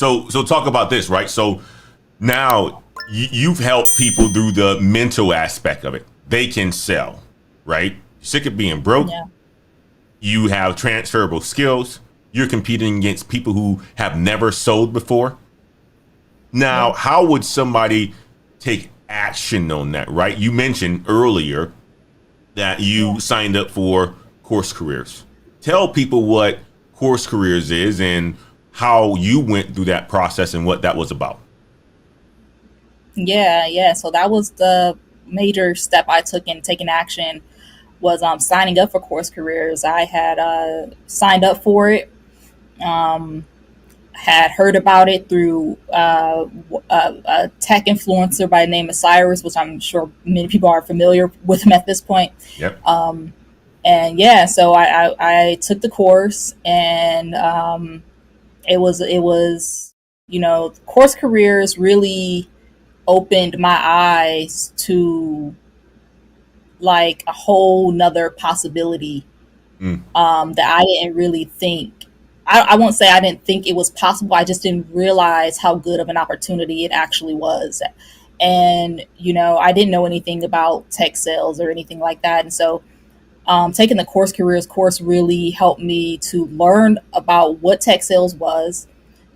So talk about this, right? So now you've helped people through the mental aspect of it. They can sell, right? Sick of being broke. Yeah. You have transferable skills. You're competing against people who have never sold before. Now, Yeah. how would somebody take action on that, right? You mentioned earlier that you signed up for Course Careers. Tell people what Course Careers is and how you went through that process and what that was about. Yeah, yeah. So that was the major step I took in taking action was signing up for Course Careers. I had signed up for it, um, had heard about it through a tech influencer by the name of Cyrus, which I'm sure many people are familiar with him at this point. Yep. And yeah, so I took the course, and it was Course Careers really opened my eyes to like a whole nother possibility Mm, that I didn't really think. I won't say I didn't think it was possible. I just didn't realize how good of an opportunity it actually was. And I didn't know anything about tech sales or anything like that. And so taking the Course Careers course really helped me to learn about what tech sales was,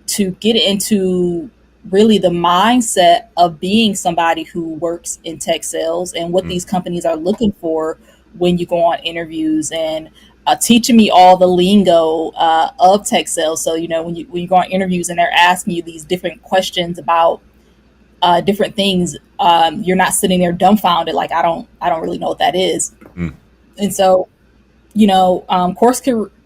to get into really the mindset of being somebody who works in tech sales and what mm, these companies are looking for when you go on interviews, and teaching me all the lingo of tech sales. So when you go on interviews and they're asking you these different questions about different things, you're not sitting there dumbfounded like I don't really know what that is. mm, And so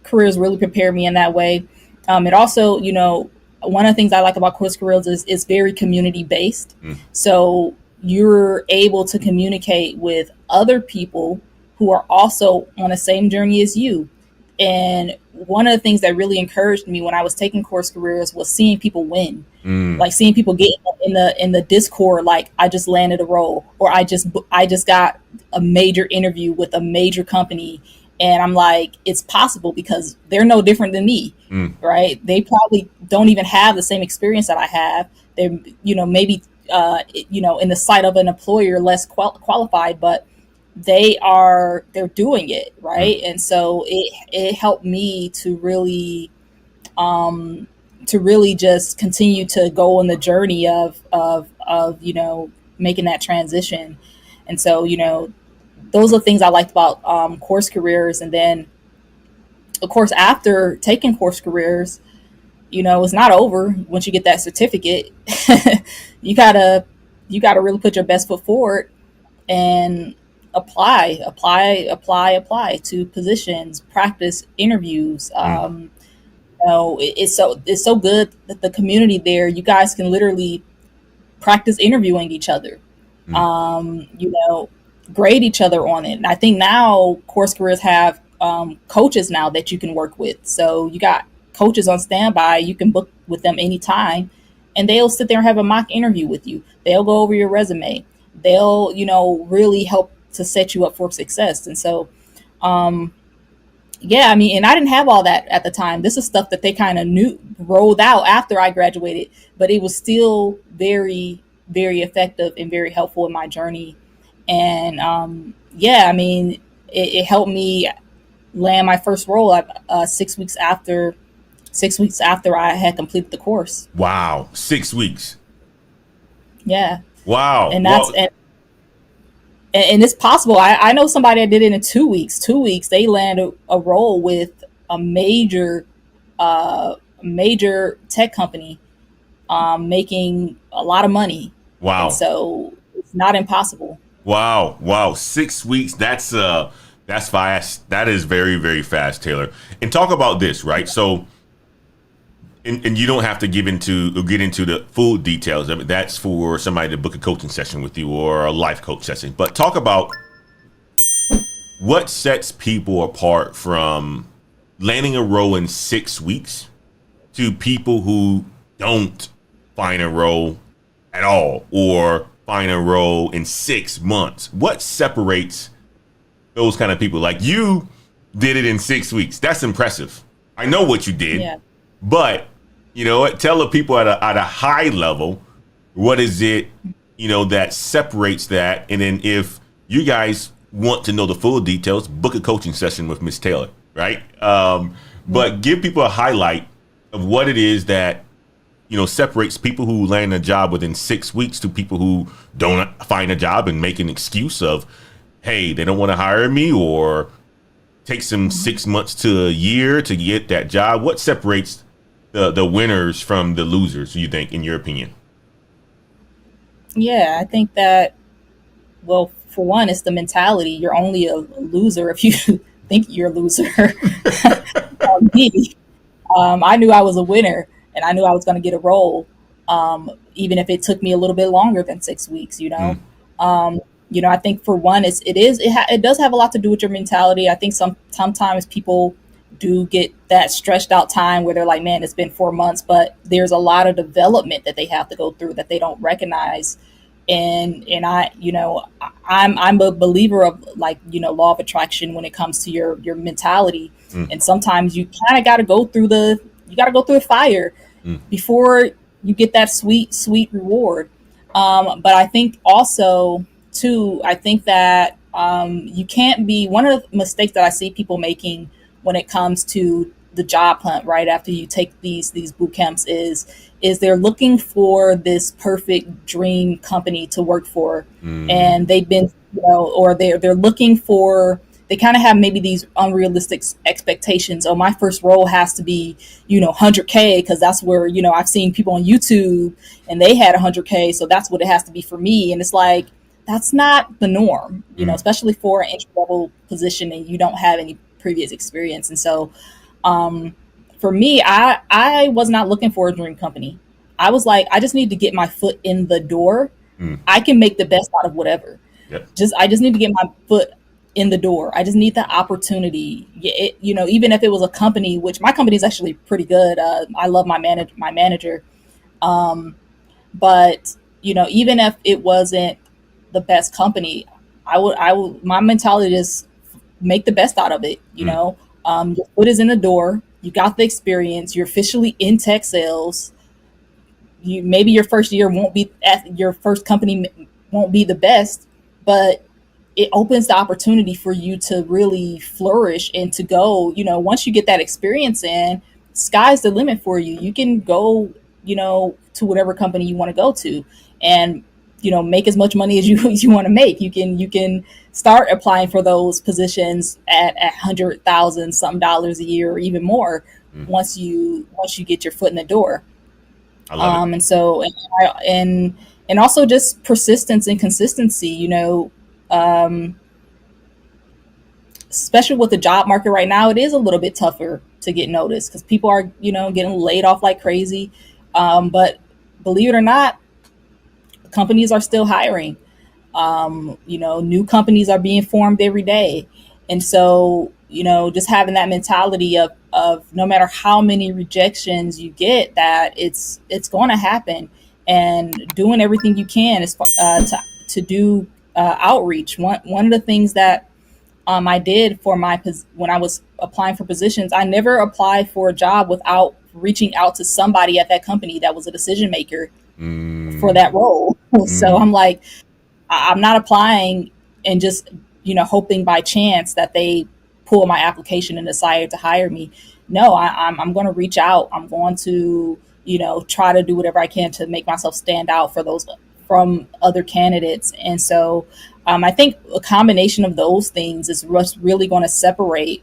careers really prepare me in that way. It also, one of the things I like about Course Careers is it's very community based. mm, So you're able to communicate with other people who are also on the same journey as you. And one of the things that really encouraged me when I was taking Course Careers was seeing people win, mm, like seeing people get in the Discord, like I just landed a role, or I just got a major interview with a major company, and I'm like, it's possible because they're no different than me, mm, right? They probably don't even have the same experience that I have. They're maybe in the sight of an employer less qualified, but they're doing it mm, right. And so it helped me um to really just continue to go on the journey of making that transition. And so those are things I liked about Course Careers. And then of course after taking Course Careers, it's not over. Once you get that certificate, you gotta really put your best foot forward and apply to positions, practice interviews. mm, It's so good that the community there, you guys can literally practice interviewing each other, mm. um, you know, grade each other on it. And I think now Course Careers have coaches now that you can work with. So you got coaches on standby. You can book with them anytime, and they'll sit there and have a mock interview with you. They'll go over your resume. They'll, really help to set you up for success. And so, um, yeah, I mean, and I didn't have all that at the time. This is stuff that they kind of knew rolled out after I graduated, but it was still very, very effective and very helpful in my journey. And yeah, I mean, it helped me land my first role at 6 weeks after I had completed the course. Wow. 6 weeks. Yeah, Wow. and that's Well, and it's possible. I know somebody that did it in 2 weeks. 2 weeks, they landed a role with a major tech company, making a lot of money. And wow. so it's not impossible. Wow. Wow. 6 weeks. That's fast. That is very, very fast, Taylor. And talk about this, right? So and you don't have to get into the full details of it. That's for somebody to book a coaching session with you or a life coach session. But talk about what sets people apart from landing a role in 6 weeks to people who don't find a role at all or find a role in 6 months. What separates those kind of people? Like you did it in 6 weeks. That's impressive. I know what you did, Yeah. but You know what? Tell the people at a high level, what is it, that separates that? And then if you guys want to know the full details, book a coaching session with Miss Taylor, right? But give people a highlight of what it is that, separates people who land a job within 6 weeks to people who don't find a job and make an excuse of, hey, they don't want to hire me, or takes them 6 months to a year to get that job. What separates the winners from the losers, you think, in your opinion? Yeah, I think that, well, for one, it's the mentality. You're only a loser if you think you're a loser. Me, I knew I was a winner, and I knew I was going to get a role, even if it took me a little bit longer than 6 weeks. Mm, I think for one, it does have a lot to do with your mentality. I think sometimes people do get that stretched out time where they're like, man, it's been 4 months, but there's a lot of development that they have to go through that they don't recognize. And I'm a believer of, like, law of attraction when it comes to your mentality. mm, And sometimes you kind of got to go through the fire mm, before you get that sweet reward. But I think also too, I think that you can't be, one of the mistakes that I see people making when it comes to the job hunt right after you take these boot camps is they're looking for this perfect dream company to work for, mm, and they've been, or they're looking for, they kind of have maybe these unrealistic expectations. Oh, my first role has to be 100K, because that's where I've seen people on YouTube and they had 100K, so that's what it has to be for me. And it's like, that's not the norm, mm. especially for an entry level position and you don't have any previous experience. And so, for me, I was not looking for a dream company. I was like, I just need to get my foot in the door. Mm. I can make the best out of whatever. Yep. I just need to get my foot in the door. I just need the opportunity. Even if it was a company, which my company is actually pretty good. I love my manager. But even if it wasn't the best company, I would my mentality is make the best out of it. Mm. Your foot is in the door. You got the experience. You're officially in tech sales. Maybe your first year won't be at your first company, won't be the best, but it opens the opportunity for you to really flourish and to go. Once you get that experience in, sky's the limit for you. You can go, to whatever company you want to go to, and make as much money as you want to make. You can start applying for those positions at 100,000 some dollars a year or even more Mm. once you get your foot in the door. I love it. And so, and also just persistence and consistency. Um, Especially with the job market right now, it is a little bit tougher to get noticed because people are getting laid off like crazy. But believe it or not, companies are still hiring. New companies are being formed every day. And so, just having that mentality of no matter how many rejections you get, that it's going to happen, and doing everything you can is to do outreach. One of the things that I did for when I was applying for positions, I never applied for a job without reaching out to somebody at that company that was a decision maker for Mm, that role. So mm, I'm like, I'm not applying and just, hoping by chance that they pull my application and decide to hire me. No, I'm going to reach out. I'm going to, try to do whatever I can to make myself stand out from other candidates. And so I think a combination of those things is what's really going to separate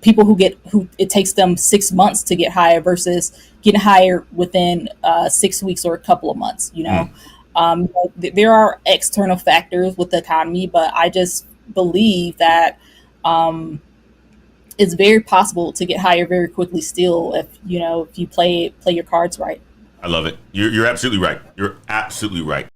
people who it takes them 6 months to get hired versus getting hired within 6 weeks or a couple of months. mm. There are external factors with the economy, but I just believe that it's very possible to get hired very quickly still if you play your cards right. I love it. You're absolutely right. You're absolutely right.